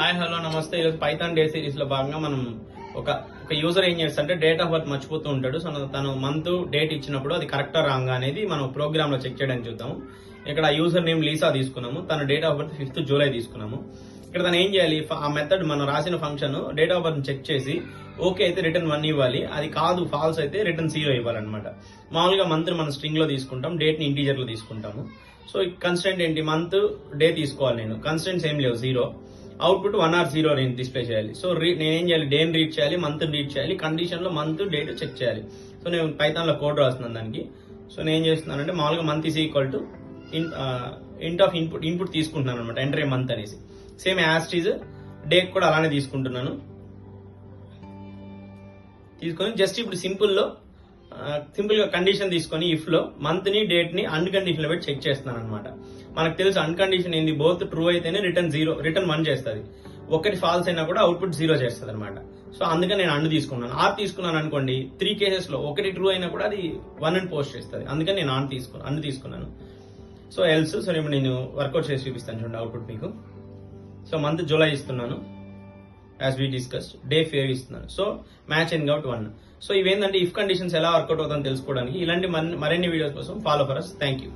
Hi hello నమస్తే. ఈరోజు Python day series లో భాగంగా మనం ఒక యూజర్ ఏం చేస్తాడంటే డేట్ ఆఫ్ బర్త్ మర్చిపోతూ ఉంటాడు. సో తను మంత్ డేట్ ఇచ్చినప్పుడు అది కరెక్టా రాంగ్ అనేది మనం ప్రోగ్రామ్ లో చెక్ చేయడానికి చూద్దాం. ఇక్కడ యూజర్ నేమ్ లీసా తీసుకున్నాము, తన date of birth 5th July తీసుకున్నాము. ఇక్కడ తను ఏం చేయాలి, ఆ మెథడ్ మనం రాసిన function date of birth check చేసి ఓకే అయితే రిటర్న్ 1 ఇవ్వాలి, అది కాదు ఫాల్స్ అయితే రిటర్న్ 0 ఇవ్వాలన్నమాట. మామూలుగా మంత్ మనం స్ట్రింగ్ లో తీసుకుంటాం, డేట్ ని ఇంటీజర్ లో తీసుకుంటాము. సో కన్స్టెంట్ ఏంటి, మంత్ డే తీసుకోవాలి. నేను కన్స్టెంట్స్ ఏం లేవు, 0. అవుట్పుట్ 1 or 0 నేను డిస్ప్లే చేయాలి. సో నేనేం చేయాలి, డేని రీడ్ చేయాలి, మంత్ రీడ్ చేయాలి, కండిషన్ లో మంత్ డేట్ చెక్ చేయాలి. సో నేను పైథాన్ లో కోడ్ రాస్తున్నాను దానికి. సో నేను ఏం చేస్తున్నానంటే మామూలుగా మంత్ ఈజ్ ఈక్వల్ టు ఇంట్ ఆఫ్ ఇన్పుట్ తీసుకుంటున్నాను అనమాట, ఎంటర్ ఏ మంత్ అనేసి. సేమ్ యాస్టీజ్ డే కూడా అలానే తీసుకుంటున్నాను. తీసుకొని జస్ట్ ఇప్పుడు సింపుల్ గా కండిషన్ తీసుకొని ఇఫ్ లో మంత్ ని డేట్ ని అన్ కండిషన్ లో పెట్టి చెక్ చేస్తున్నాను అనమాట. మనకు తెలుసు అన్ కండిషన్ ఏంది, బోత్ ట్రూ అయితేనే రిటర్న్ 1 చేస్తుంది, ఒకటి ఫాల్స్ అయినా కూడా అవుట్పుట్ 0 చేస్తుంది అనమాట. సో అందుకని నేను అన్ తీసుకున్నాను. ఆర్ తీసుకున్నాను అనుకోండి, 3 కేసెస్ లో ఒకటి ట్రూ అయినా కూడా అది 1 అని పోస్ట్ చేస్తుంది. అందుకని నేను అన్ తీసుకున్నాను. సో ఎల్స్ ఇప్పుడు నేను వర్కౌట్ చేసి చూపిస్తాను చూడండి అవుట్పుట్ మీకు. సో మంత్ జూలై ఇస్తున్నాను, యాజ్ వి డిస్కస్డ్. డే 5 ఇస్తున్నాను. So match and out 1. So ఇవేంటంటే ఇఫ్ కండిషన్స్ ఎలా వర్కౌట్ అవుతుందని తెలుసుకోవడానికి ఇలాంటి మరిన్ని వీడియోస్ కోసం follow for us. Thank you.